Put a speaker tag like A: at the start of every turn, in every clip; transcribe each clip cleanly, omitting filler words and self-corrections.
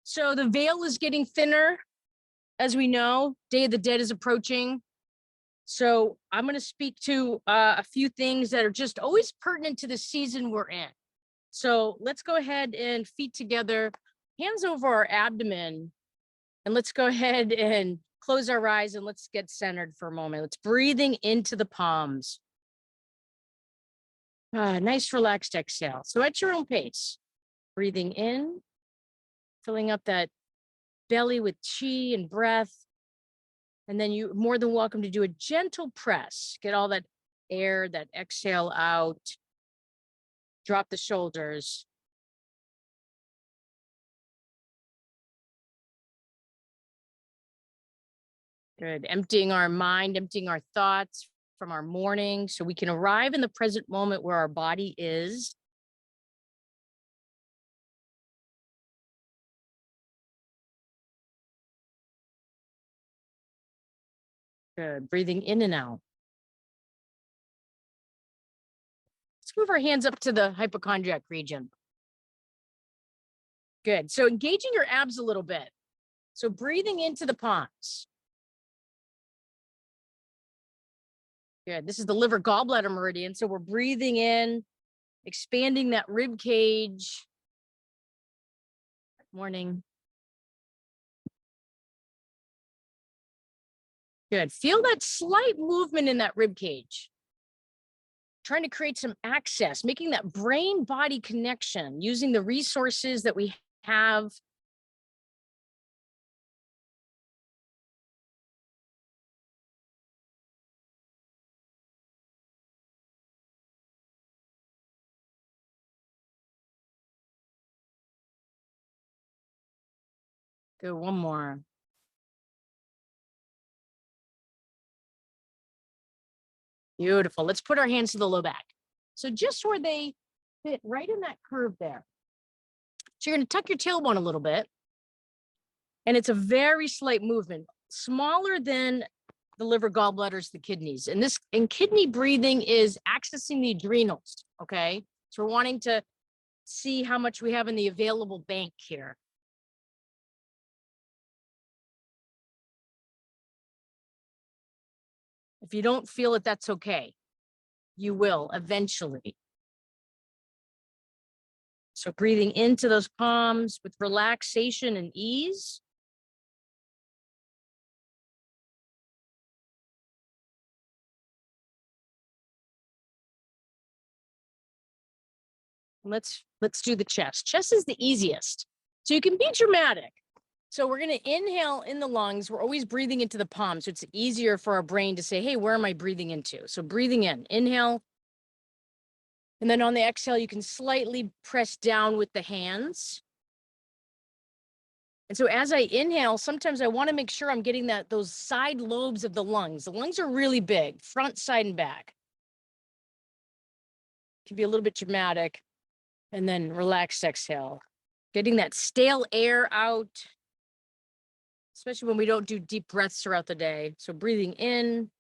A: So the veil is getting thinner. As we know, Day of the Dead is approaching. So I'm going to speak to a few things that are just always pertinent to the season we're in. So let's go ahead and feet together, hands over our abdomen, and let's go ahead and close our eyes and let's get centered for a moment. Let's breathing into the palms. Nice relaxed exhale. So at your own pace, breathing in, filling up that belly with chi and breath. And then you're more than welcome to do a gentle press. Get all that air, that exhale out. Drop the shoulders. Good. Emptying our mind, emptying our thoughts from our morning so we can arrive in the present moment where our body is. Good. Breathing in and out. Let's move our hands up to the hypochondriac region. Good. So engaging your abs a little bit. So breathing into the palms. Good. This is the liver gallbladder meridian. So we're breathing in, expanding that rib cage. Morning. Good. Feel that slight movement in that rib cage. Trying to create some access, making that brain-body connection, using the resources that we have. Good. One more. Beautiful. Let's put our hands to the low back. So just where they fit right in that curve there. So you're going to tuck your tailbone a little bit. And it's a very slight movement, smaller than the liver, gallbladders, the kidneys. And kidney breathing is accessing the adrenals. Okay. So we're wanting to see how much we have in the available bank here. If you don't feel it, that's okay. You will eventually. So breathing into those palms with relaxation and ease. Let's do the chest. Chest is the easiest. So you can be dramatic. So we're going to inhale in the lungs. We're always breathing into the palms. So it's easier for our brain to say, hey, where am I breathing into? So breathing in, inhale. And then on the exhale, you can slightly press down with the hands. And so as I inhale, sometimes I want to make sure I'm getting those side lobes of the lungs. The lungs are really big, front, side, and back. Can be a little bit dramatic. And then relaxed exhale. Getting that stale air out, especially when we don't do deep breaths throughout the day. So breathing in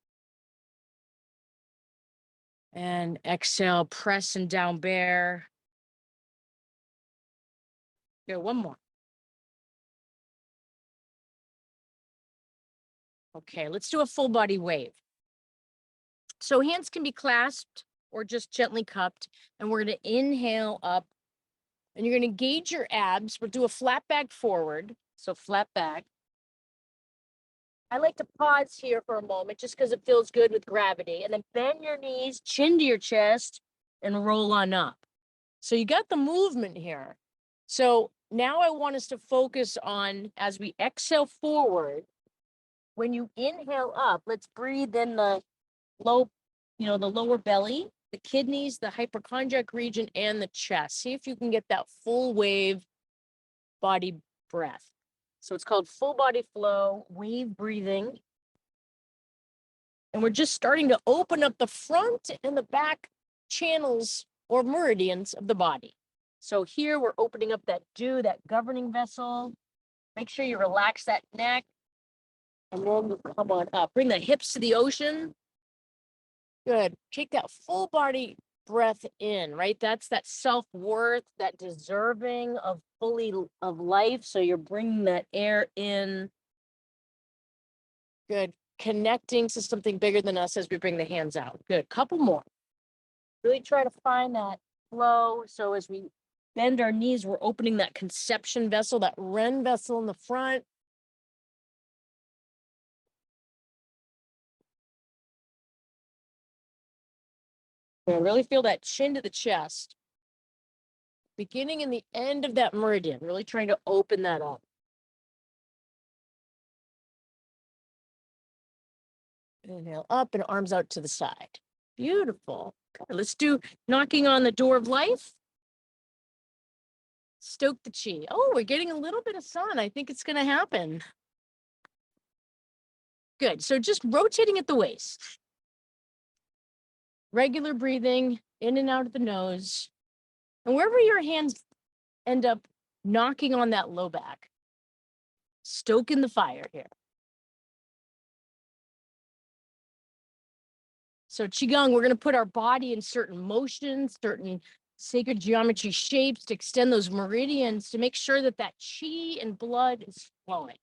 A: and exhale, press and down bear. Good, one more. Okay, let's do a full body wave. So hands can be clasped or just gently cupped. And we're going to inhale up and you're going to engage your abs. We'll do a flat back forward. So flat back. I like to pause here for a moment just because it feels good with gravity. And then bend your knees, chin to your chest, and roll on up. So you got the movement here. So now I want us to focus on, as we exhale forward, when you inhale up, let's breathe in the the lower belly, the kidneys, the hypochondriac region, and the chest. See if you can get that full wave body breath. So it's called full body flow, wave breathing. And we're just starting to open up the front and the back channels or meridians of the body. So here we're opening up that that governing vessel. Make sure you relax that neck. And then come on up. Bring the hips to the ocean. Good. Take that full body breath in, right? That's that self-worth, that deserving of fully of life. So you're bringing that air in. Good. Connecting to something bigger than us as we bring the hands out. Good. Couple more. Really try to find that flow. So as we bend our knees, we're opening that conception vessel, that Ren vessel in the front. And really feel that chin to the chest. Beginning and the end of that meridian. Really trying to open that up. Inhale up and arms out to the side. Beautiful. Okay, let's do knocking on the door of life. Stoke the chi. Oh, we're getting a little bit of sun. I think it's going to happen. Good. So just rotating at the waist. Regular breathing in and out of the nose. And wherever your hands end up knocking on that low back, stoking the fire here. So Qigong, we're going to put our body in certain motions, certain sacred geometry shapes to extend those meridians to make sure that that chi and blood is flowing.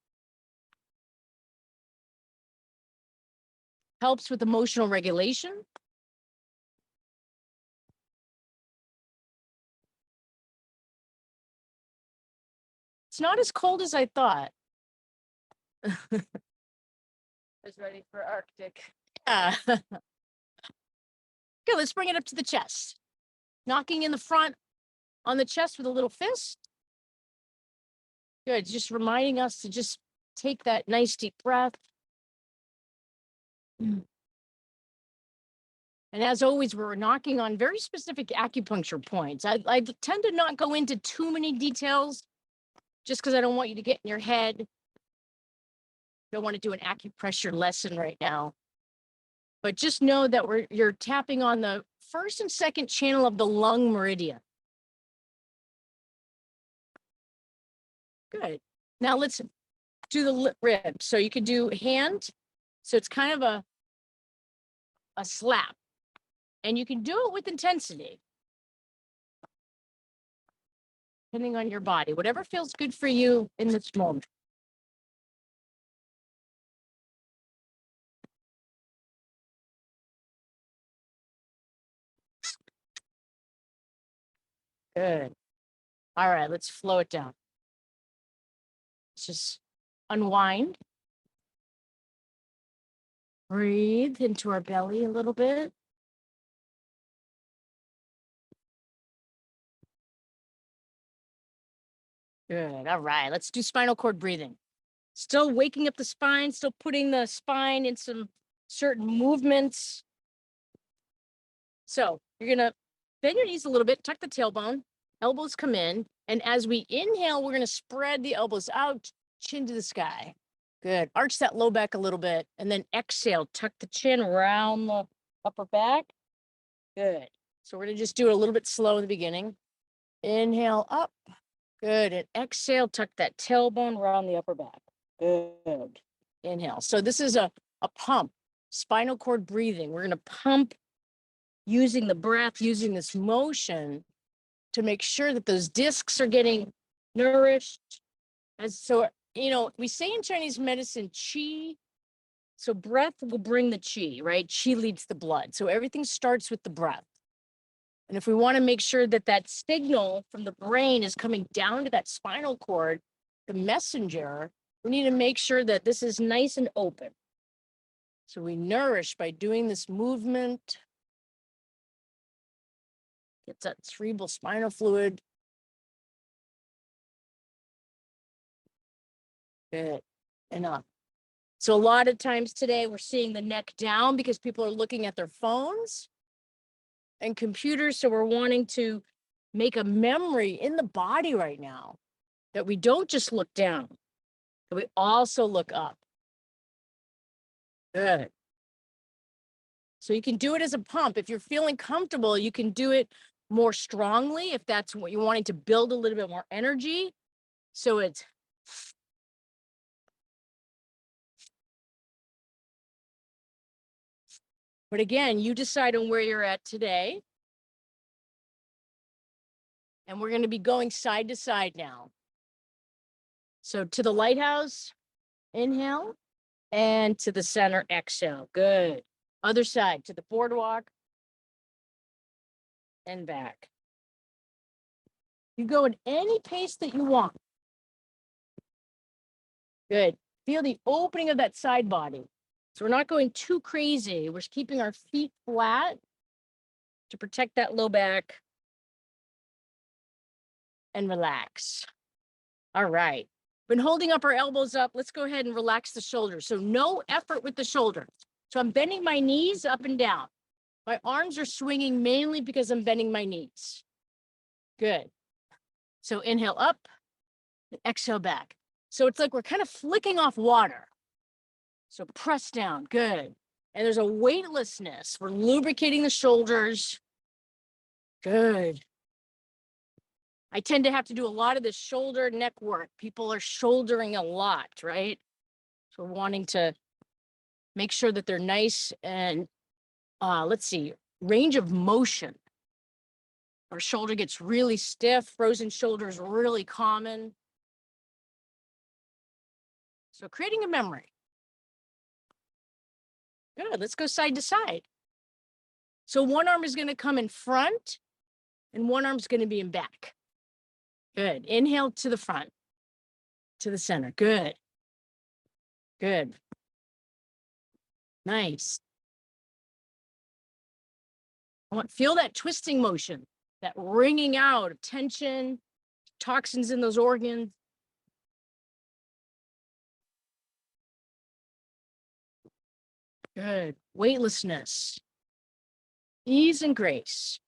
A: Helps with emotional regulation. It's not as cold as I thought. I was ready for Arctic. Yeah. Good, let's bring it up to the chest. Knocking in the front on the chest with a little fist. Good, just reminding us to just take that nice deep breath. And as always, we're knocking on very specific acupuncture points. I tend to not go into too many details just because I don't want you to get in your head. Don't want to do an acupressure lesson right now. But just know that you're tapping on the first and second channel of the lung meridian. Good. Now let's do the rib. So you could do hand. So it's kind of a slap. And you can do it with intensity. Depending on your body, whatever feels good for you in this moment. Good. All right, let's flow it down. Let's just unwind. Breathe into our belly a little bit. Good. All right, let's do spinal cord breathing. Still waking up the spine, still putting the spine in some certain movements. So you're going to bend your knees a little bit, tuck the tailbone, elbows come in. And as we inhale, we're going to spread the elbows out, chin to the sky. Good. Arch that low back a little bit. And then exhale, tuck the chin around the upper back. Good. So we're going to just do it a little bit slow in the beginning. Inhale up. Good. And exhale, tuck that tailbone around the upper back. Good. Inhale. So this is a pump, spinal cord breathing. We're going to pump using the breath, using this motion to make sure that those discs are getting nourished. And so, you know, we say in Chinese medicine, qi. So breath will bring the qi, right? Qi leads the blood. So everything starts with the breath. And if we want to make sure that that signal from the brain is coming down to that spinal cord, the messenger, we need to make sure that this is nice and open. So we nourish by doing this movement. Gets that cerebral spinal fluid. Good. Enough. So a lot of times today we're seeing the neck down because people are looking at their phones and computers. So we're wanting to make a memory in the body right now that we don't just look down, that we also look up. Good. So you can do it as a pump. If you're feeling comfortable, you can do it more strongly if that's what you're wanting to build a little bit more energy. So it's but again, you decide on where you're at today. And we're going to be going side to side now. So to the lighthouse, inhale, and to the center, exhale. Good. Other side, to the boardwalk, and back. You go at any pace that you want. Good. Feel the opening of that side body. So we're not going too crazy. We're keeping our feet flat to protect that low back and relax. All right. Been holding up our elbows up. Let's go ahead and relax the shoulders. So no effort with the shoulders. So I'm bending my knees up and down. My arms are swinging mainly because I'm bending my knees. Good. So inhale up, and exhale back. So it's like we're kind of flicking off water. So press down, good. And there's a weightlessness. We're lubricating the shoulders. Good. I tend to have to do a lot of this shoulder neck work. People are shouldering a lot, right? So we're wanting to make sure that they're nice and let's see, range of motion. Our shoulder gets really stiff. Frozen shoulder is really common. So creating a memory. Good, let's go side to side. So one arm is gonna come in front and one arm's gonna be in back. Good, inhale to the front, to the center, good. Good. Nice. Feel that twisting motion, that wringing out of tension, toxins in those organs. Good. Weightlessness. Ease and grace.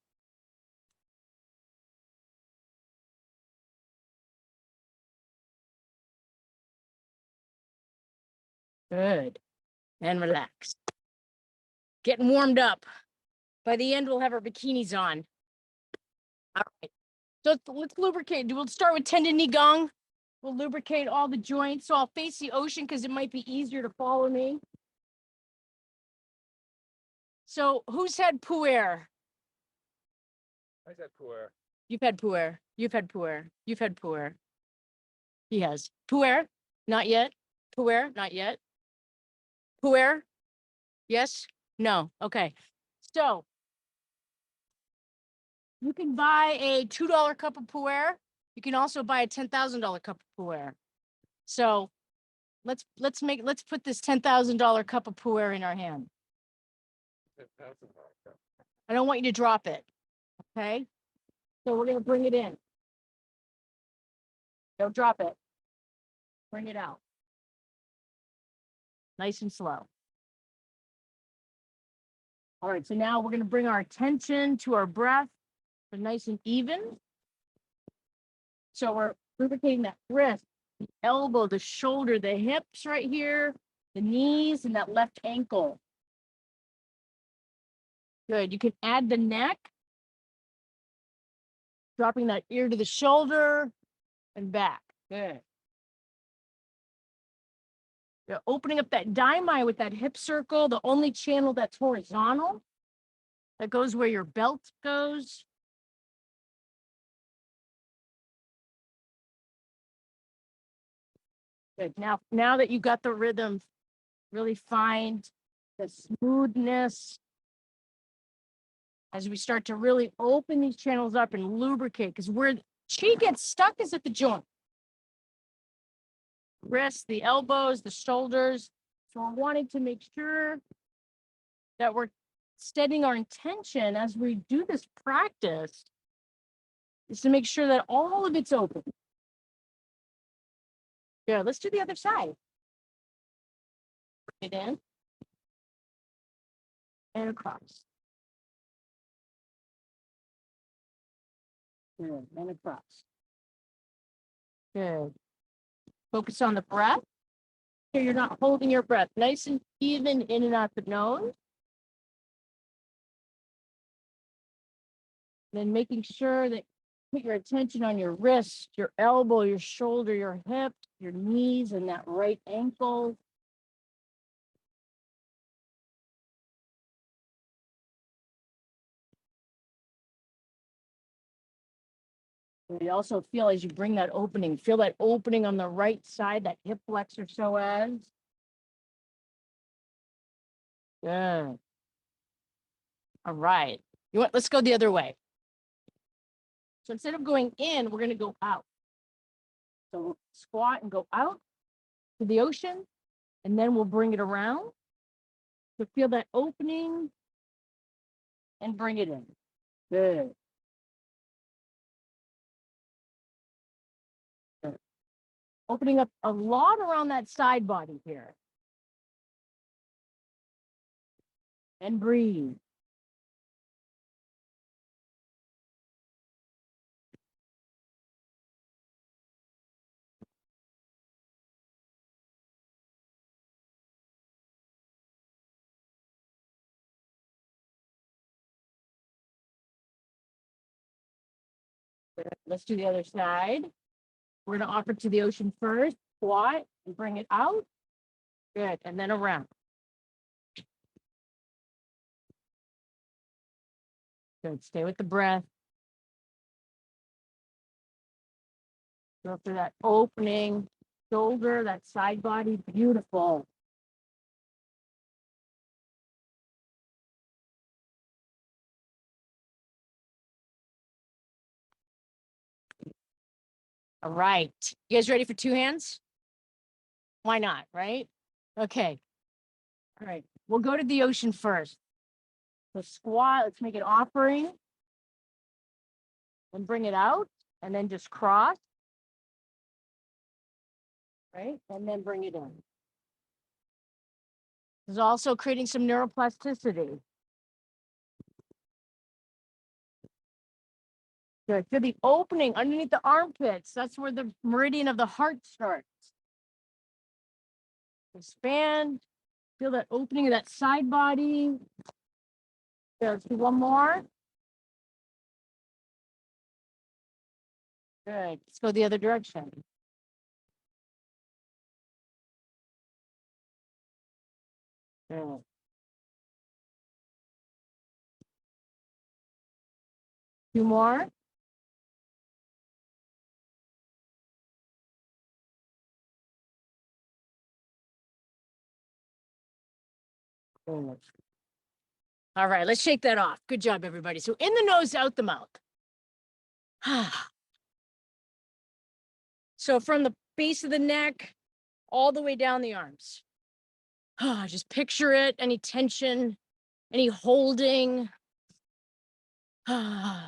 A: Good. And relax. Getting warmed up. By the end, we'll have our bikinis on. All right. So let's lubricate. We'll start with tendon knee gong. We'll lubricate all the joints. So I'll face the ocean because it might be easier to follow me. So who's had puer?
B: I've had puer.
A: You've had puer. You've had puer. You've had puer. He has. Puer? Not yet. Puer? Not yet. Puer? Yes? No. Okay. So you can buy a $2 cup of puer. You can also buy a $10,000 cup of puer. So let's put this $10,000 cup of puer in our hand. I don't want you to drop it. Okay. So we're gonna bring it in. Don't drop it. Bring it out. Nice and slow. All right, so now we're gonna bring our attention to our breath. So nice and even. So we're lubricating that wrist, the elbow, the shoulder, the hips right here, the knees, and that left ankle. Good. You can add the neck, dropping that ear to the shoulder and back. Good. You're opening up that daimai with that hip circle, the only channel that's horizontal. That goes where your belt goes. Good. Now that you got the rhythm, really find the smoothness as we start to really open these channels up and lubricate, because where chi gets stuck is at the joint. Wrists, the elbows, the shoulders. So we're wanting to make sure that we're steadying our intention as we do this practice is to make sure that all of it's open. Yeah, let's do the other side. Bring it in and across. Good, and across. Good. Focus on the breath. So you're not holding your breath. Nice and even in and out the nose. Then making sure that you put your attention on your wrist, your elbow, your shoulder, your hip, your knees, and that right ankle. You also feel as you bring that opening, feel that opening on the right side, that hip flexor psoas. Good. All right. Let's go the other way. So instead of going in, we're going to go out. So squat and go out to the ocean, and then we'll bring it around. So feel that opening and bring it in. Good. Good. Opening up a lot around that side body here. And breathe. Let's do the other side. We're going to offer to the ocean first, squat, and bring it out. Good. And then around. Good. Stay with the breath. Go through that opening shoulder, that side body. Beautiful. All right. You guys ready for two hands? Why not, right? Okay. All right. We'll go to the ocean first. So squat, let's make an offering. And bring it out. And then just cross. Right? And then bring it in. This is also creating some neuroplasticity. Good. Feel the opening underneath the armpits. That's where the meridian of the heart starts. Expand. Feel that opening of that side body. There, let's do one more. Good. Let's go the other direction. Good. Two more. Good. All right, let's shake that off. Good job, everybody. So in the nose, out the mouth. So from the base of the neck all the way down the arms. Just picture it, any tension, any holding. All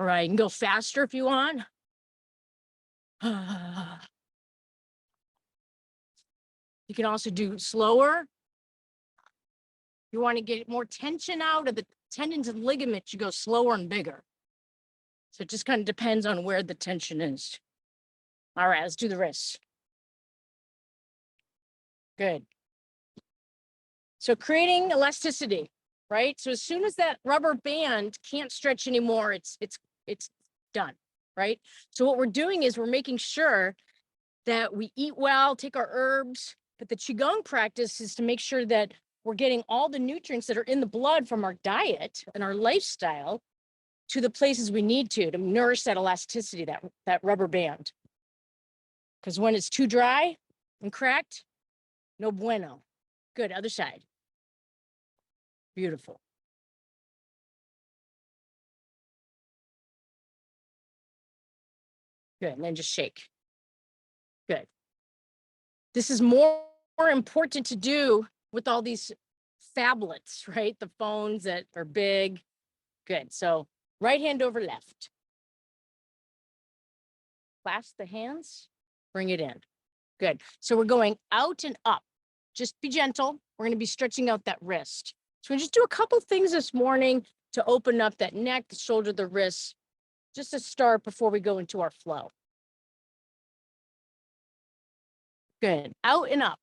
A: right, you can go faster if you want. You can also do slower. You want to get more tension out of the tendons and ligaments, you go slower and bigger. So it just kind of depends on where the tension is. All right, let's do the wrists. Good. So creating elasticity, right? So as soon as that rubber band can't stretch anymore, it's done, right? So what we're doing is we're making sure that we eat well, take our herbs, but the Qigong practice is to make sure that we're getting all the nutrients that are in the blood from our diet and our lifestyle to the places we need to nourish that elasticity, that rubber band. Because when it's too dry and cracked, no bueno. Good, other side. Beautiful. Good, and then just shake. Good. This is more important to do with all these phablets, right? The phones that are big. Good, so right hand over left. Clasp the hands, bring it in. Good, so we're going out and up. Just be gentle. We're gonna be stretching out that wrist. So we just do a couple things this morning to open up that neck, the shoulder, the wrists, just to start before we go into our flow. Good, out and up.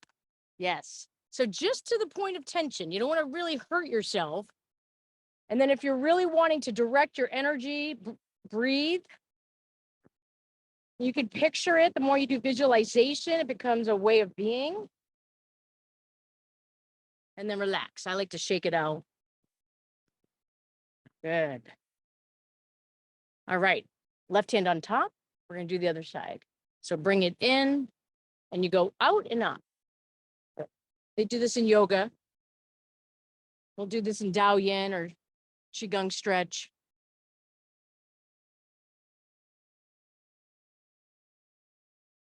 A: Yes, so just to the point of tension. You don't want to really hurt yourself. And then if you're really wanting to direct your energy, breathe. You can picture it. The more you do visualization, it becomes a way of being. And then relax. I like to shake it out. Good. All right. Left hand on top. We're going to do the other side. So bring it in and you go out and up. They do this in yoga. We'll do this in Dao Yin or Qigong stretch.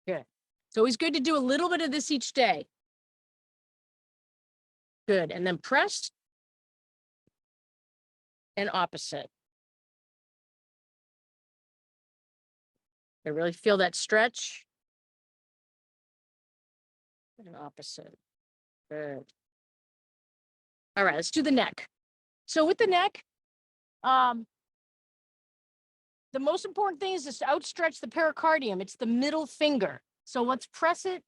A: Good. It's always good to do a little bit of this each day. Good. And then press and opposite. I really feel that stretch. And opposite. Good. All right, let's do the neck. So with the neck, the most important thing is just to outstretch the pericardium. It's the middle finger. So let's press it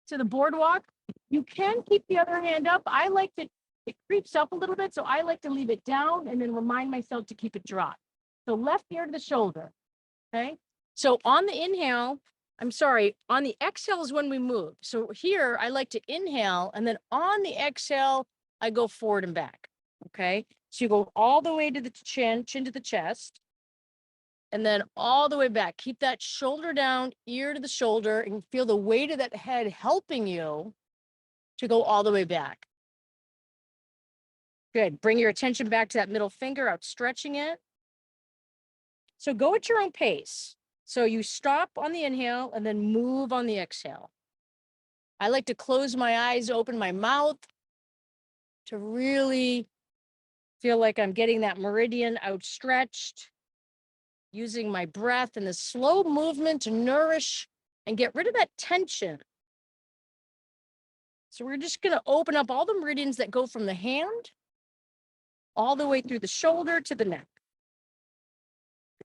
A: to the boardwalk. You can keep the other hand up. I like to, it creeps up a little bit, so I like to leave it down and then remind myself to keep it dropped. So left ear to the shoulder, okay? So on the inhale, on the exhale is when we move. So here, I like to inhale, and then on the exhale, I go forward and back, okay? So you go all the way to the chin to the chest, and then all the way back. Keep that shoulder down, ear to the shoulder, and feel the weight of that head helping you to go all the way back. Good. Bring your attention back to that middle finger, outstretching it. So go at your own pace. So you stop on the inhale and then move on the exhale. I like to close my eyes, open my mouth to really feel like I'm getting that meridian outstretched, using my breath and the slow movement to nourish and get rid of that tension. So we're just going to open up all the meridians that go from the hand all the way through the shoulder to the neck.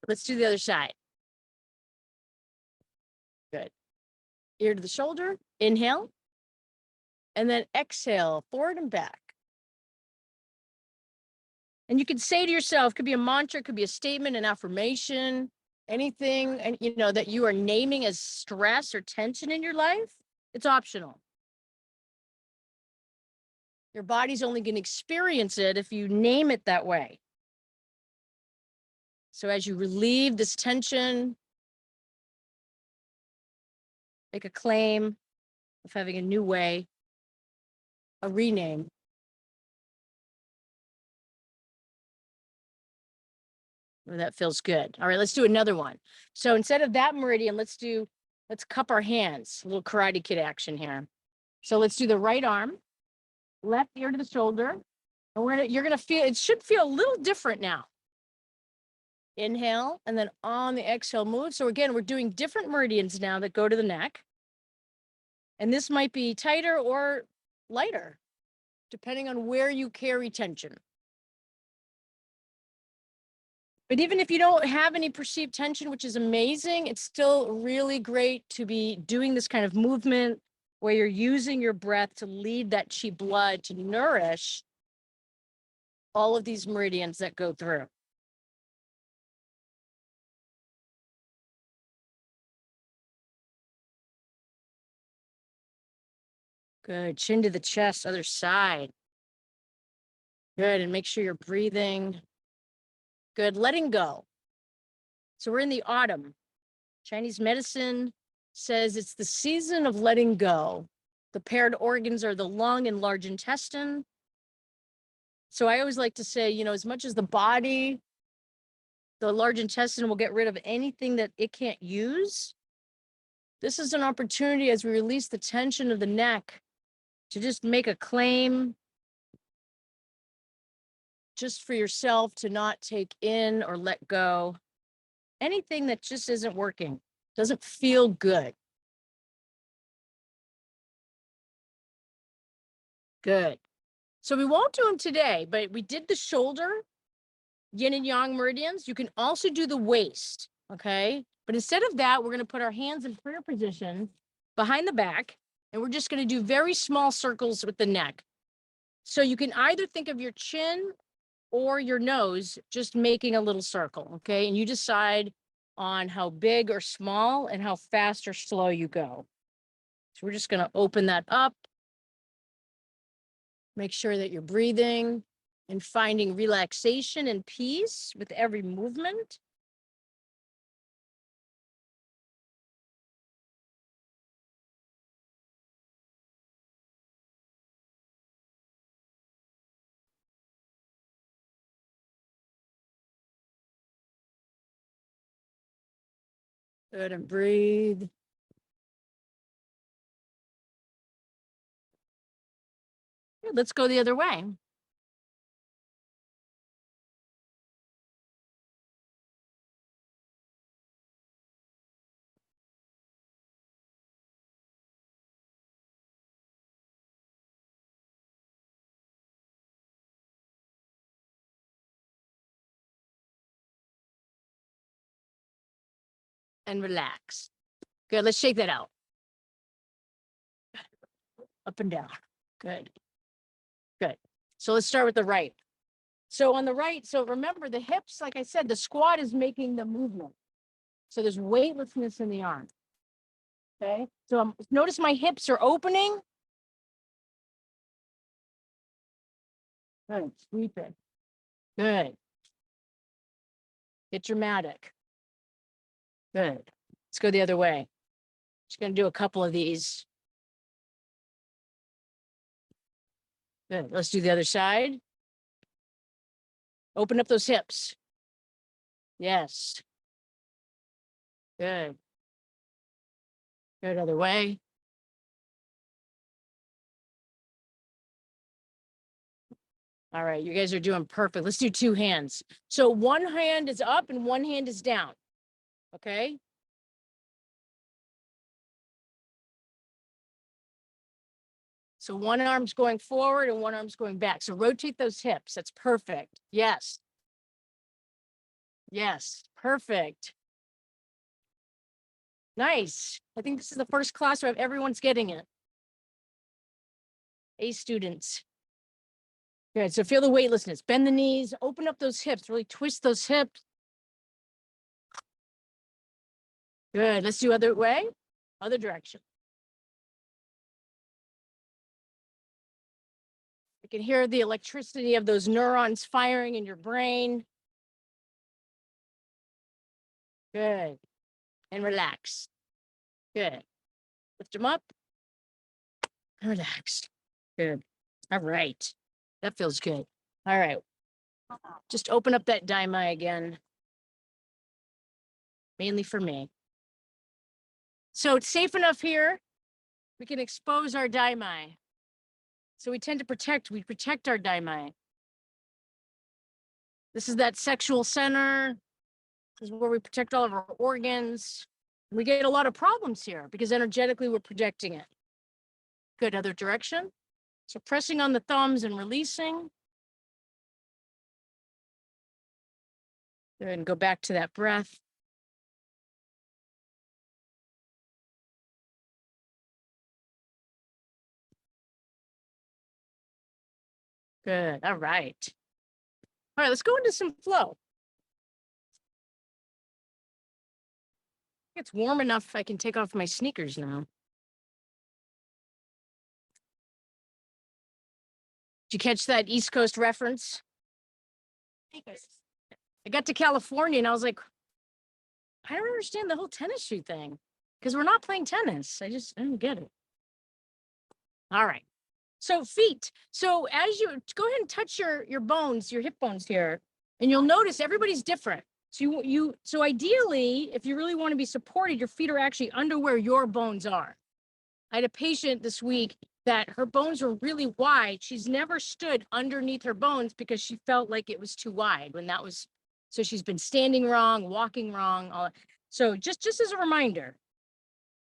A: Let's do the other side. Good. Ear to the shoulder, inhale, and then exhale, forward and back. And you can say to yourself, could be a mantra, could be a statement, an affirmation, anything, and that you are naming as stress or tension in your life. It's optional. Your body's only going to experience it if you name it that way. So as you relieve this tension, make a claim of having a new way, a rename. Oh, that feels good. All right, let's do another one. So instead of that meridian, let's cup our hands, a little Karate Kid action here. So let's do the right arm, left ear to the shoulder. And you're gonna feel, it should feel a little different now. Inhale, and then on the exhale, move. So again, we're doing different meridians now that go to the neck. And this might be tighter or lighter, depending on where you carry tension. But even if you don't have any perceived tension, which is amazing, it's still really great to be doing this kind of movement where you're using your breath to lead that chi blood to nourish all of these meridians that go through. Good. Chin to the chest, other side. Good. And make sure you're breathing. Good. Letting go. So we're in the autumn. Chinese medicine says it's the season of letting go. The paired organs are the lung and large intestine. So I always like to say, as much as the body, the large intestine will get rid of anything that it can't use. This is an opportunity as we release the tension of the neck to just make a claim just for yourself to not take in or let go anything that just isn't working, doesn't feel good. Good. So we won't do them today, but we did the shoulder, yin and yang meridians. You can also do the waist, okay? But instead of that, we're going to put our hands in prayer position behind the back, and we're just going to do very small circles with the neck. So you can either think of your chin or your nose just making a little circle, okay? And you decide on how big or small and how fast or slow you go. So we're just going to open that up. Make sure that you're breathing and finding relaxation and peace with every movement. Good, and breathe. Good, let's go the other way. And relax. Good, let's shake that out. Up and down. Good. Good. So let's start with the right. So on the right, so remember the hips, like I said, the squat is making the movement. So there's weightlessness in the arm. Okay. So notice my hips are opening. Good. Sweep it. Good. Get dramatic. Good. Let's go the other way. Just going to do a couple of these. Good. Let's do the other side. Open up those hips. Yes. Good. Good. Other way. All right. You guys are doing perfect. Let's do two hands. So one hand is up and one hand is down. Okay. So one arm's going forward and one arm's going back. So rotate those hips. That's perfect. Yes. Yes. Perfect. Nice. I think this is the first class where everyone's getting it. A students. Good. So feel the weightlessness. Bend the knees. Open up those hips. Really twist those hips. Good. Let's do other way. Other direction. You can hear the electricity of those neurons firing in your brain. Good. And relax. Good. Lift them up. And relax. Good. All right. That feels good. All right. Just open up that daimai again. Mainly for me. So it's safe enough here. We can expose our daimai. So we tend to protect our daimai. This is that sexual center. This is where we protect all of our organs. We get a lot of problems here because energetically we're projecting it. Good. Other direction. So pressing on the thumbs and releasing. Good. And go back to that breath. Good. All right. All right, let's go into some flow. It's warm enough I can take off my sneakers now. Did you catch that East Coast reference? I got to California and I was like, I don't understand the whole tennis shoe thing because we're not playing tennis. I don't get it. All right. So feet. So as you go ahead and touch your bones, your hip bones here, and you'll notice everybody's different. So ideally, if you really want to be supported, your feet are actually under where your bones are. I had a patient this week that her bones were really wide. She's never stood underneath her bones because she felt like it was too wide so she's been standing wrong, walking wrong. So just as a reminder,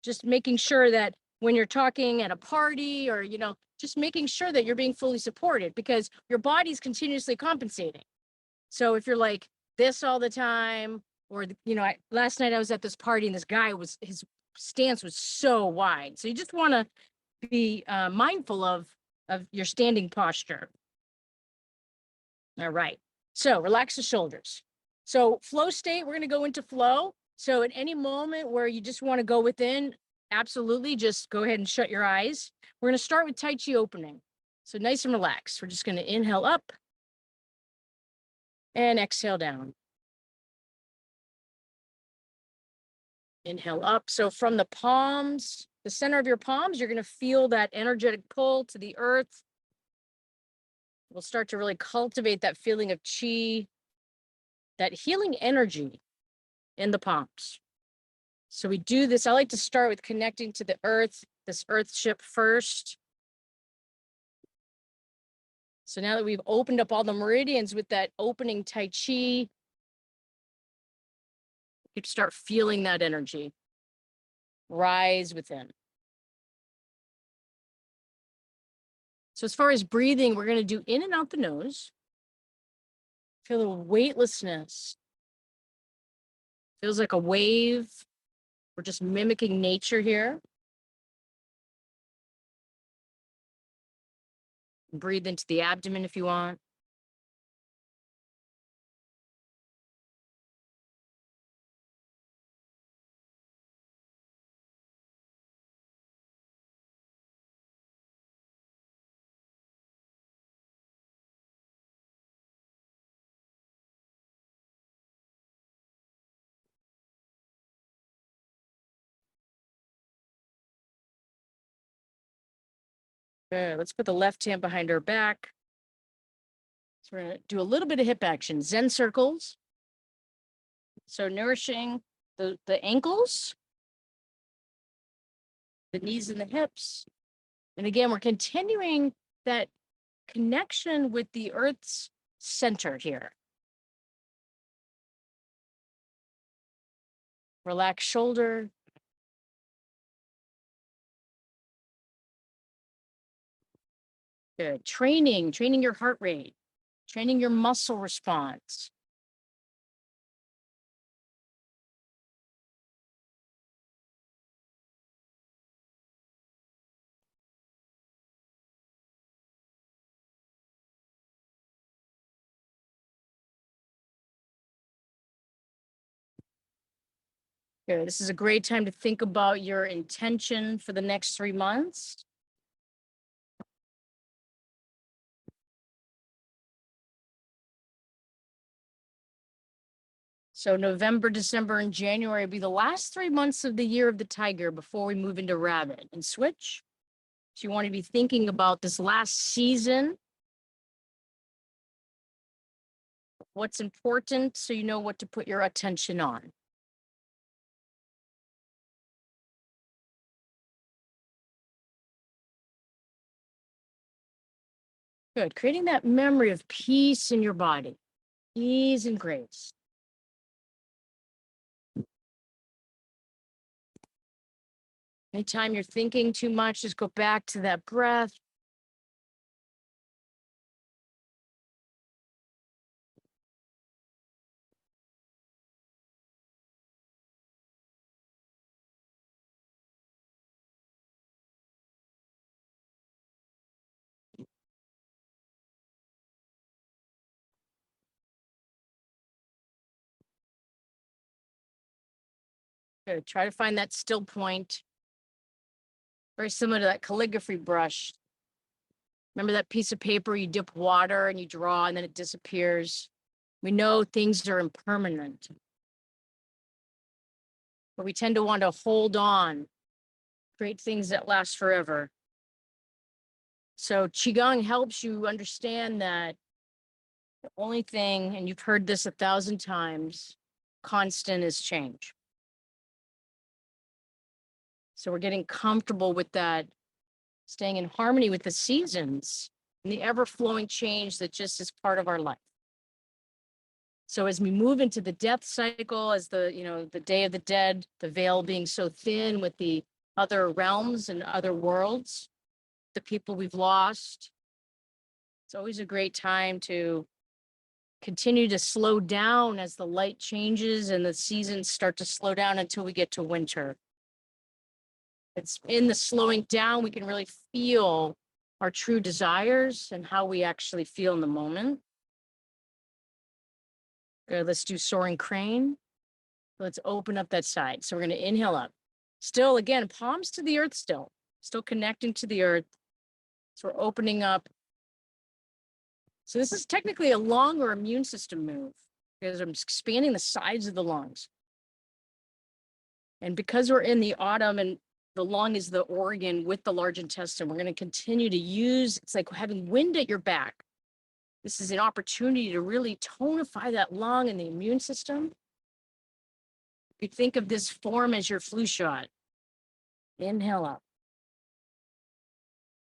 A: just making sure that when you're talking at a party or, just making sure that you're being fully supported because your body's continuously compensating. So if you're like this all the time, or, last night I was at this party and this guy his stance was so wide. So you just want to be mindful of your standing posture. All right. So relax the shoulders. So flow state, we're going to go into flow. So at any moment where you just want to go within, absolutely just go ahead and shut your eyes. We're going to start with Tai Chi opening. So nice and relaxed. We're just going to inhale up and exhale down. Inhale up. So from the palms, the center of your palms, you're going to feel that energetic pull to the earth. We'll start to really cultivate that feeling of chi, that healing energy in the palms. So we do this. I like to start with connecting to the earth, this earth ship first. So now that we've opened up all the meridians with that opening Tai Chi, you start feeling that energy rise within. So as far as breathing, we're going to do in and out the nose. Feel the weightlessness. Feels like a wave. We're just mimicking nature here. Breathe into the abdomen if you want. Good. Let's put the left hand behind our back. So we're going to do a little bit of hip action, Zen circles. So nourishing the ankles, the knees and the hips. And again, we're continuing that connection with the earth's center here. Relax shoulder. Good. Training your heart rate, training your muscle response. Good. This is a great time to think about your intention for the next 3 months. So November, December, and January will be the last 3 months of the year of the tiger before we move into rabbit and switch. So you want to be thinking about this last season, what's important, so you know what to put your attention on. Good. Creating that memory of peace in your body, ease and grace. Anytime you're thinking too much, just go back to that breath. Good. Try to find that still point. Very similar to that calligraphy brush. Remember that piece of paper you dip water and you draw and then it disappears. We know things are impermanent, but we tend to want to hold on, create things that last forever. So Qigong helps you understand that the only thing, and you've heard this 1,000 times, constant is change. So we're getting comfortable with that, staying in harmony with the seasons and the ever-flowing change that just is part of our life. So as we move into the death cycle, as the Day of the Dead, the veil being so thin with the other realms and other worlds, the people we've lost, it's always a great time to continue to slow down as the light changes and the seasons start to slow down until we get to winter. It's in the slowing down, we can really feel our true desires and how we actually feel in the moment. Good, let's do soaring crane. Let's open up that side. So we're going to inhale up. Still, again, palms to the earth still connecting to the earth. So we're opening up. So this is technically a lung or immune system move because I'm expanding the sides of the lungs. And because we're in the autumn and the lung is the organ with the large intestine, we're going to continue to use, it's like having wind at your back. This is an opportunity to really tonify that lung and the immune system. You think of this form as your flu shot. Inhale up.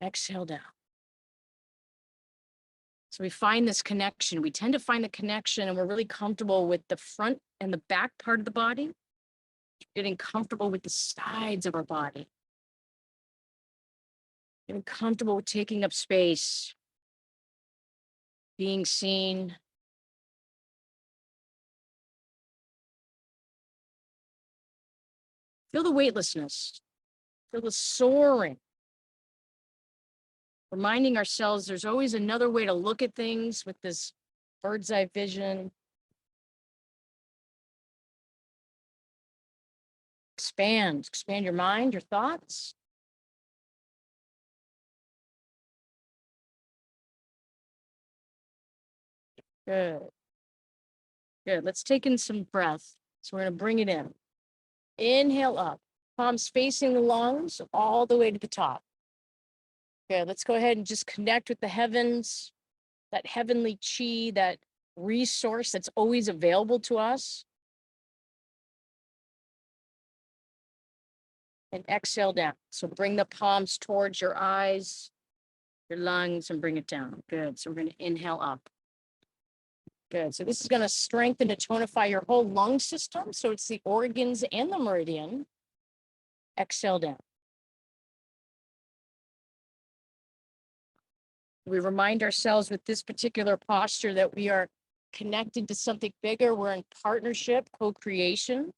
A: Exhale down. So we find this connection. We tend to find the connection and we're really comfortable with the front and the back part of the body, getting comfortable with the sides of our body, getting comfortable with taking up space, being seen. Feel the weightlessness, feel the soaring. Reminding ourselves there's always another way to look at things with this bird's eye vision. Expand your mind, your thoughts. Good. Good. Let's take in some breath. So we're going to bring it in. Inhale up, palms facing the lungs all the way to the top. Good. Let's go ahead and just connect with the heavens, that heavenly chi, that resource that's always available to us. And exhale down. So bring the palms towards your eyes, your lungs, and bring it down. Good. So we're going to inhale up. Good. So this is going to strengthen and tonify your whole lung system. So it's the organs and the meridian. Exhale down. We remind ourselves with this particular posture that we are connected to something bigger. We're in partnership, co-creation.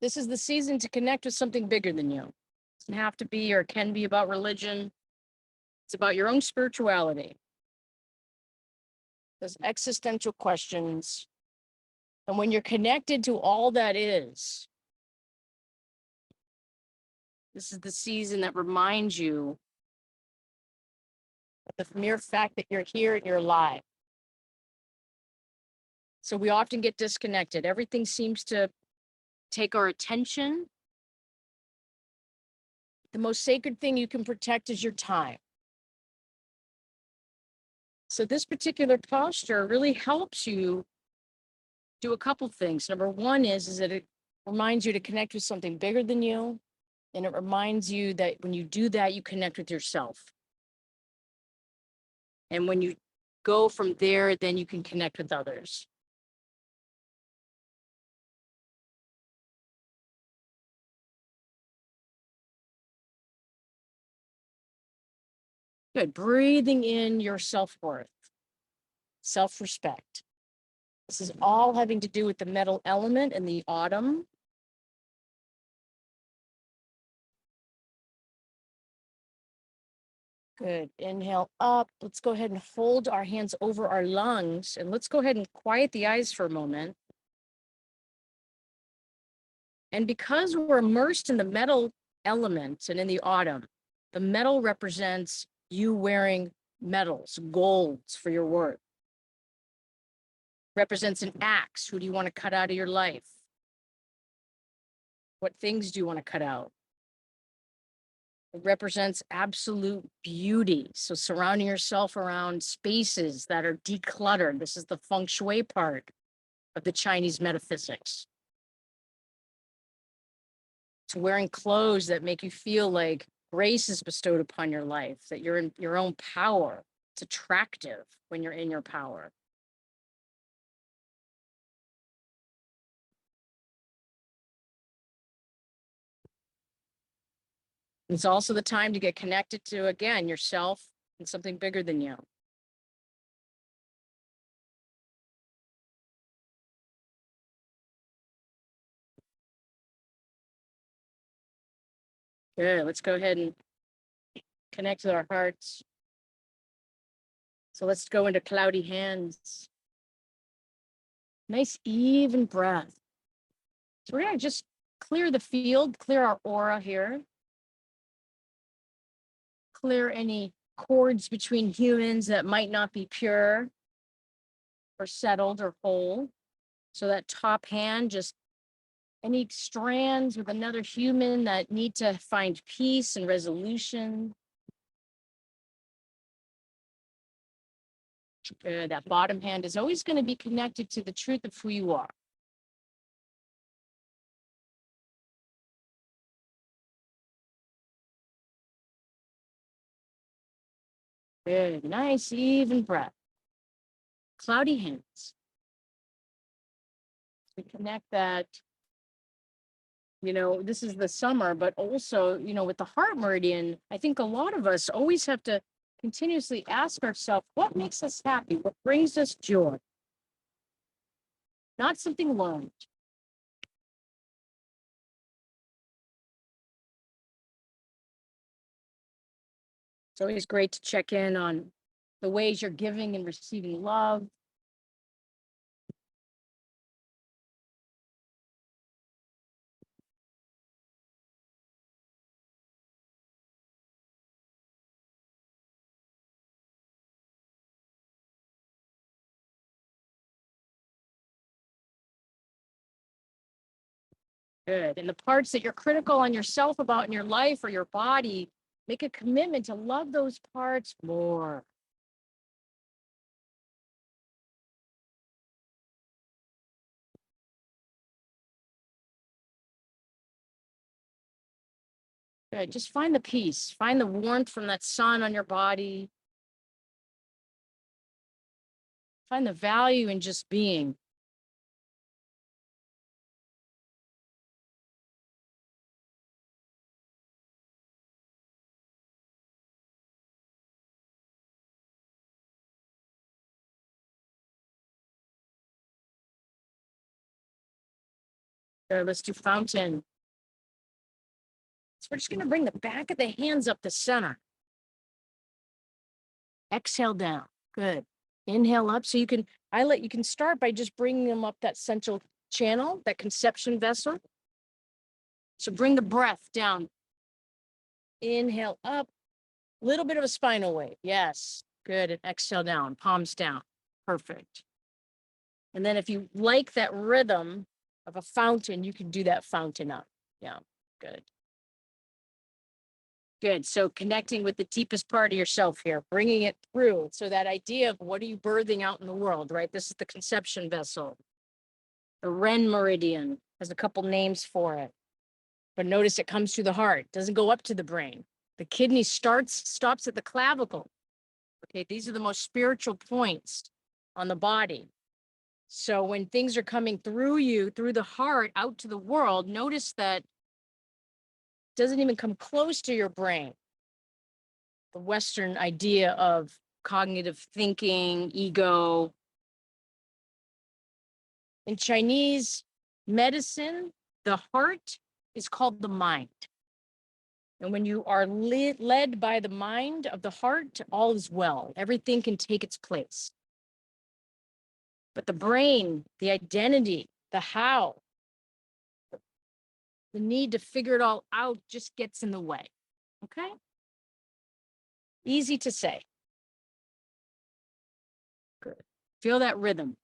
A: This is the season to connect with something bigger than you. It doesn't have to be or can be about religion. It's about your own spirituality. Those existential questions. And when you're connected to all that is, this is the season that reminds you of the mere fact that you're here and you're alive. So we often get disconnected. Everything seems to take our attention. The most sacred thing you can protect is your time. So this particular posture really helps you do a couple things. Number one is that it reminds you to connect with something bigger than you. And it reminds you that when you do that, you connect with yourself. And when you go from there, then you can connect with others. Good. Breathing in your self-worth, self-respect. This is all having to do with the metal element and the autumn. Good. Inhale up. Let's go ahead and hold our hands over our lungs. And let's go ahead and quiet the eyes for a moment. And because we're immersed in the metal element and in the autumn, the metal represents you wearing metals, golds for your work. Represents an axe. Who do you want to cut out of your life? What things do you want to cut out? It represents absolute beauty. So surrounding yourself around spaces that are decluttered. This is the feng shui part of the Chinese metaphysics. To wearing clothes that make you feel like grace is bestowed upon your life, that you're in your own power. It's attractive when you're in your power. It's also the time to get connected to, again, yourself and something bigger than you. Good. Let's go ahead and connect with our hearts. So let's go into cloudy hands. Nice, even breath. So we're going to just clear the field, clear our aura here. Clear any cords between humans that might not be pure or settled or whole. So that top hand, just any strands with another human that need to find peace and resolution. That bottom hand is always going to be connected to the truth of who you are. Good, nice, even breath. Cloudy hands. We connect that, this is the summer, but also, with the heart meridian, I think a lot of us always have to continuously ask ourselves, what makes us happy? What brings us joy? Not something learned. It's always great to check in on the ways you're giving and receiving love. Good. And the parts that you're critical on yourself about in your life or your body, make a commitment to love those parts more. Good. Just find the peace, find the warmth from that sun on your body. Find the value in just being. Good. Let's do fountain. So we're just going to bring the back of the hands up the center. Exhale down. Good. Inhale up. So you can start by just bringing them up that central channel, that conception vessel. So bring the breath down. Inhale up. Little bit of a spinal wave. Yes. Good. And exhale down. Palms down. Perfect. And then if you like that rhythm of a fountain, you can do that fountain up. Yeah. Good. Good. So connecting with the deepest part of yourself here, bringing it through. So that idea of what are you birthing out in the world, right? This is the conception vessel. The Ren meridian has a couple names for it. But notice it comes through the heart, doesn't go up to the brain. The kidney stops at the clavicle. Okay, these are the most spiritual points on the body. So when things are coming through you, through the heart, out to the world, notice that it doesn't even come close to your brain. The Western idea of cognitive thinking, ego. In Chinese medicine, the heart is called the mind. And when you are led by the mind of the heart, all is well. Everything can take its place. But the brain, the identity, the how, the need to figure it all out just gets in the way. Okay? Easy to say. Good. Feel that rhythm.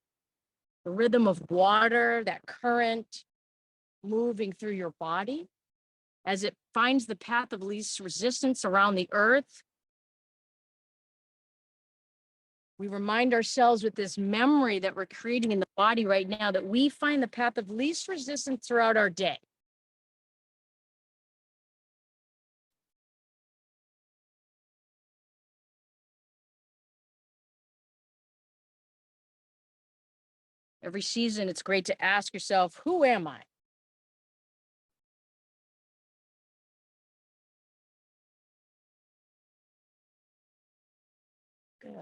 A: The rhythm of water, that current moving through your body as it finds the path of least resistance around the earth. We remind ourselves with this memory that we're creating in the body right now that we find the path of least resistance throughout our day. Every season, it's great to ask yourself, who am I?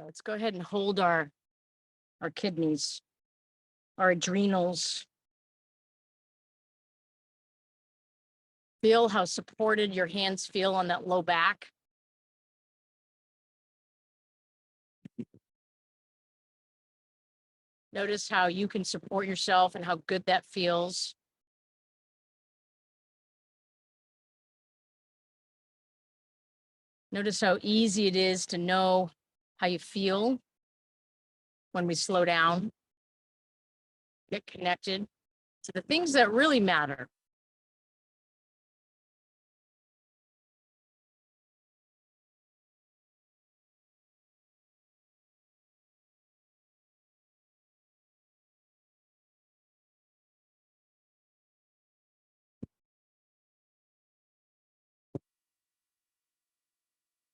A: Let's go ahead and hold our kidneys, our adrenals. Feel how supported your hands feel on that low back. Notice how you can support yourself and how good that feels. Notice how easy it is to know how you feel when we slow down, get connected to the things that really matter.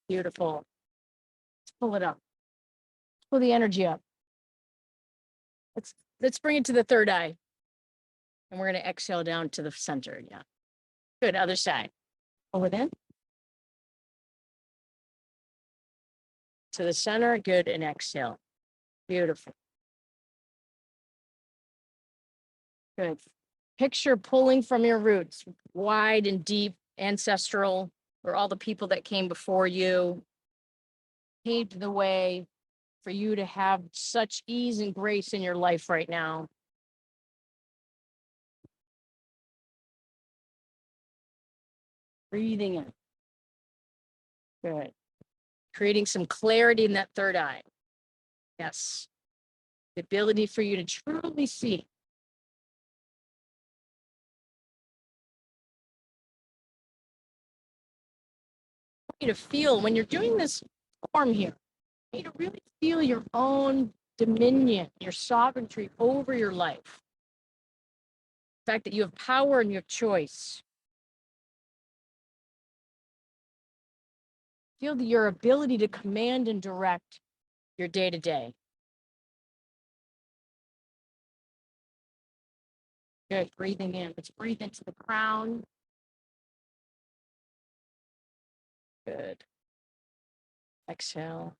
A: Beautiful. Let's pull it up. Pull the energy up. Let's bring it to the third eye. And we're going to exhale down to the center. Yeah. Good. Other side. Over there. To the center. Good. And exhale. Beautiful. Good. Picture pulling from your roots, wide and deep, ancestral, or all the people that came before you, paved the way for you to have such ease and grace in your life right now. Breathing in. Good. Creating some clarity in that third eye. Yes. The ability for you to truly see. You to feel when you're doing this form here, you need to really feel your own dominion, your sovereignty over your life. The fact that you have power and you have choice. Feel your ability to command and direct your day-to-day. Good. Breathing in. Let's breathe into the crown. Good. Exhale.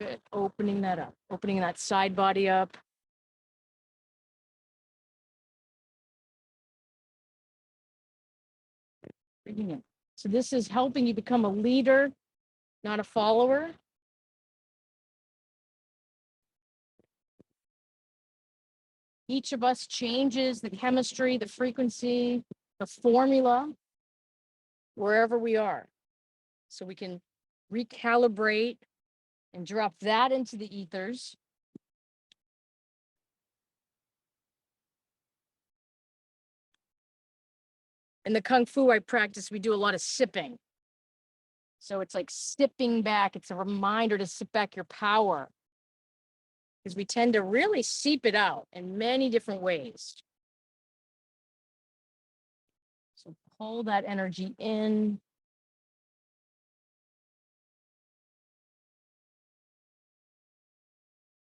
A: Good. Opening that up. Opening that side body up. Breathing in. So this is helping you become a leader, not a follower. Each of us changes the chemistry, the frequency, the formula, wherever we are. So we can recalibrate and drop that into the ethers. In the Kung Fu I practice, we do a lot of sipping. So it's like sipping back. It's a reminder to sip back your power. Because we tend to really seep it out in many different ways. So pull that energy in.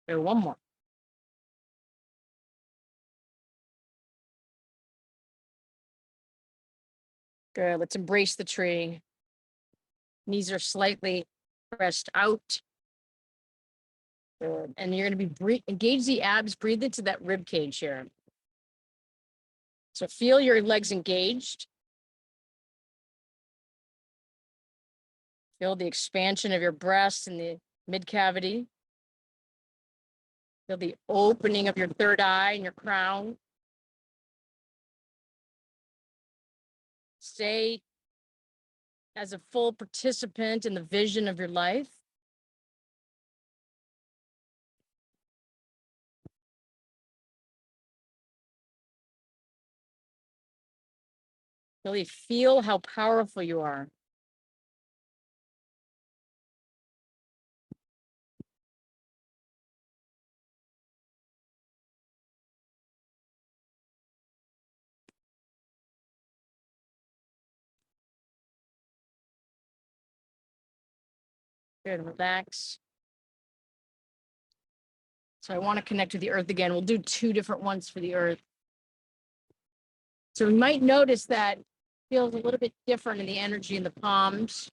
A: There, one more. Good. Let's embrace the tree. Knees are slightly pressed out. Good. And you're going to be engage the abs, breathe into that rib cage here. So feel your legs engaged. Feel the expansion of your breast and the mid cavity. Feel the opening of your third eye and your crown. Stay as a full participant in the vision of your life. Really feel how powerful you are. Good, relax. So I want to connect with the earth again. We'll do 2 different ones for the earth. So we might notice that it feels a little bit different in the energy in the palms.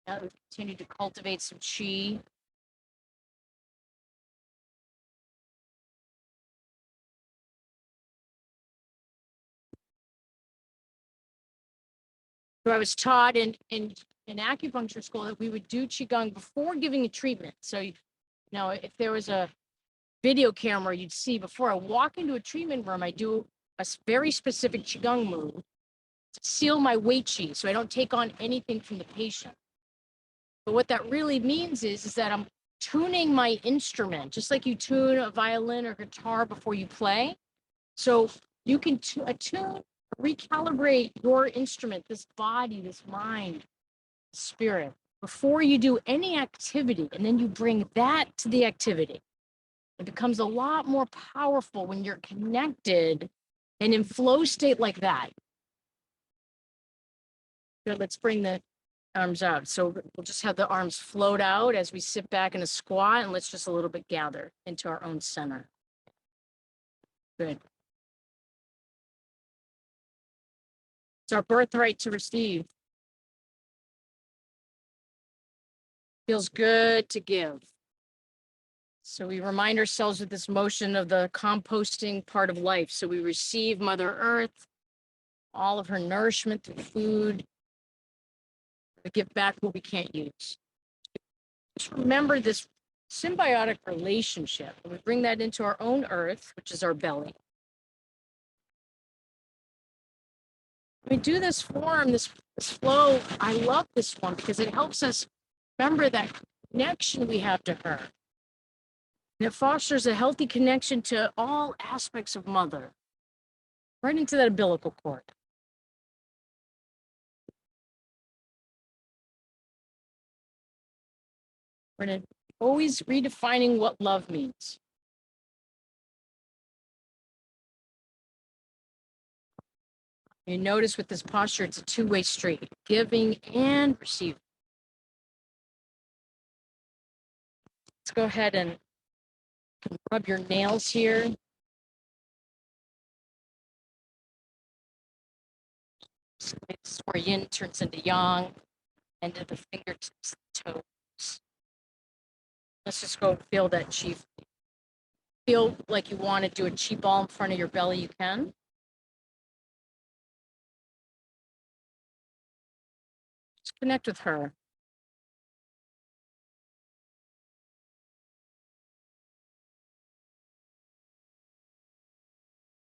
A: Now we continue to cultivate some chi. So I was taught in in acupuncture school that we would do Qigong before giving a treatment. So, if there was a video camera, you'd see before I walk into a treatment room, I do a very specific Qigong move to seal my Wei Qi so I don't take on anything from the patient. But what that really means is that I'm tuning my instrument, just like you tune a violin or guitar before you play. So you can attune, recalibrate your instrument, this body, this mind, spirit, before you do any activity. And then you bring that to the activity. It becomes a lot more powerful when you're connected and in flow state like that. Good, let's bring the arms out. So we'll just have the arms float out as we sit back in a squat, and let's just a little bit gather into our own center. Good. It's our birthright to receive. Feels good to give. So we remind ourselves with this motion of the composting part of life. So we receive Mother Earth, all of her nourishment through food. We give back what we can't use. Just remember this symbiotic relationship. We bring that into our own earth, which is our belly. We do this form, this flow. I love this one because it helps us remember that connection we have to her. And it fosters a healthy connection to all aspects of Mother, right into that umbilical cord. We're going to always redefining what love means. You notice with this posture, it's a two-way street, giving and receiving. Let's go ahead and rub your nails here. So this is where yin turns into yang, and to the fingertips, toes. Let's just go feel that chi. Feel like you want to do a chi ball in front of your belly, you can. Just connect with her.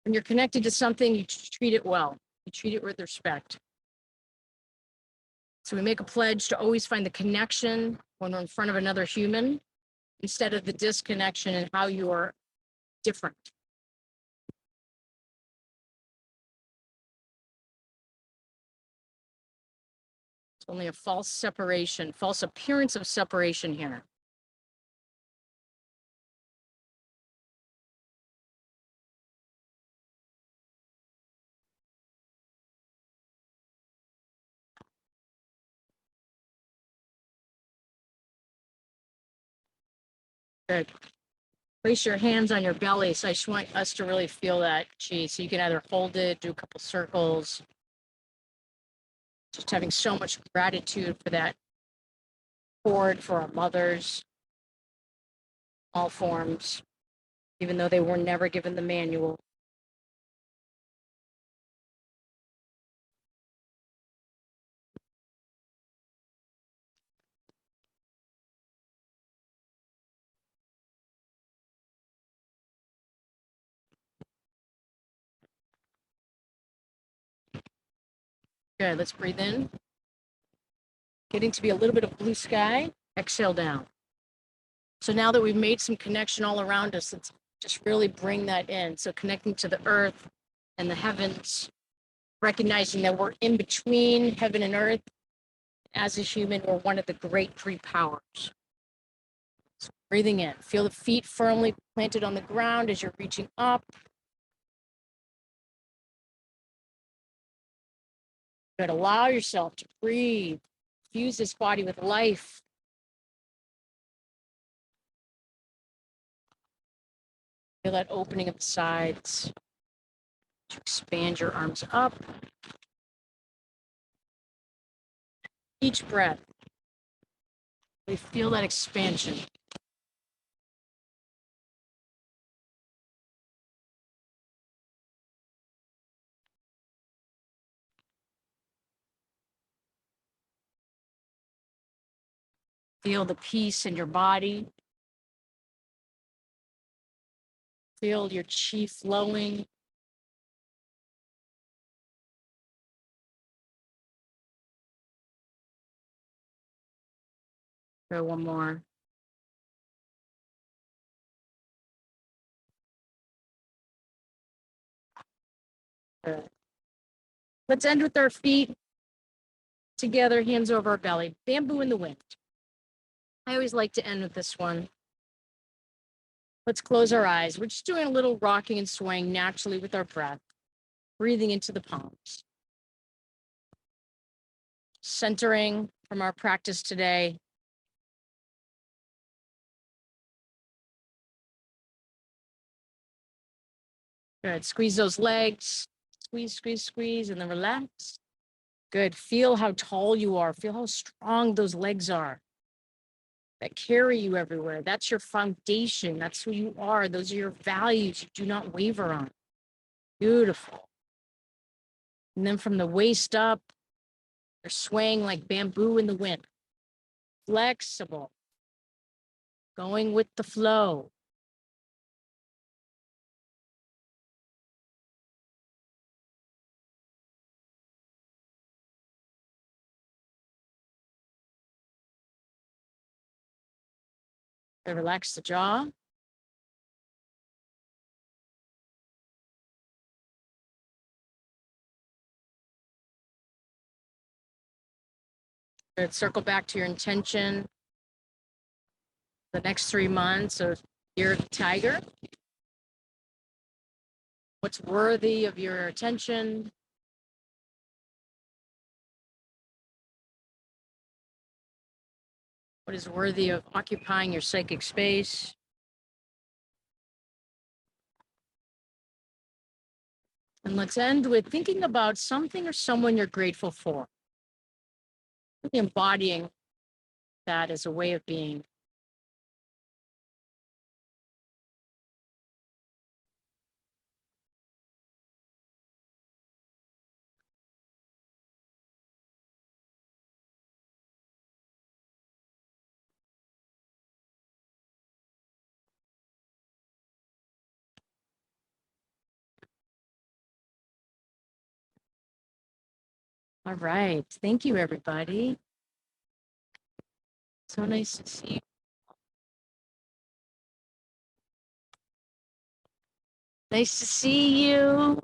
A: When you're connected to something, you treat it well. You treat it with respect. So we make a pledge to always find the connection when we're in front of another human, instead of the disconnection and how you are different. It's only a false separation, false appearance of separation here. Good. Place your hands on your belly. So I just want us to really feel that chi. So you can either hold it, do a couple circles. Just having so much gratitude for that cord, for our mothers, all forms, even though they were never given the manual. Good, let's breathe in. Getting to be a little bit of blue sky, exhale down. So now that we've made some connection all around us, let's just really bring that in. So connecting to the earth and the heavens, recognizing that we're in between heaven and earth. As a human, we're one of the great three powers. So breathing in, feel the feet firmly planted on the ground as you're reaching up. Good, allow yourself to breathe, fuse this body with life. Feel that opening of the sides. To expand your arms up. Each breath, we feel that expansion. Feel the peace in your body. Feel your chi flowing. Go one more. Good. Let's end with our feet together, hands over our belly. Bamboo in the wind. I always like to end with this one. Let's close our eyes. We're just doing a little rocking and swaying naturally with our breath, breathing into the palms. Centering from our practice today. Good. Squeeze those legs. Squeeze, squeeze, squeeze, and then relax. Good. Feel how tall you are. Feel how strong those legs are that carry you everywhere. That's your foundation. That's who you are. Those are your values you do not waver on. Beautiful. And then from the waist up, you're swaying like bamboo in the wind. Flexible. Going with the flow. And relax the jaw. Good. Circle back to your intention. The next 3 months of Year of the Tiger. What's worthy of your attention? What is worthy of occupying your psychic space? And let's end with thinking about something or someone you're grateful for. Embodying that as a way of being. All right. Thank you, everybody. So nice to see you. Nice to see you.